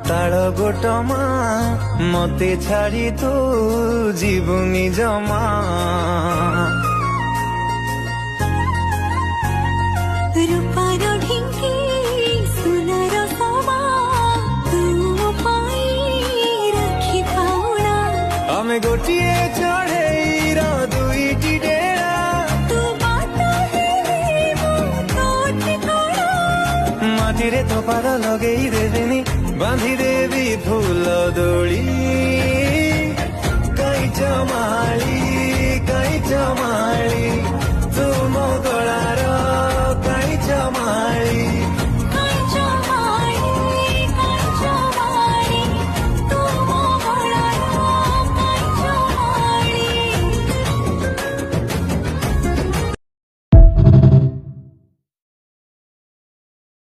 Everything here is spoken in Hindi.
ताल गोटमा मते छाड़ी तू जीवनी जमा रूपार ढिंकी सुनार समा तू पाई रखी पाउना आमे गोटिए चढ़ेईर दुईटी डेरा तू बाटा हेले मो तो ठिकाना माटिरे तो पाद लगेई देबेनी बांधी देवी फूल दोड़ी कैच माली तुम गलार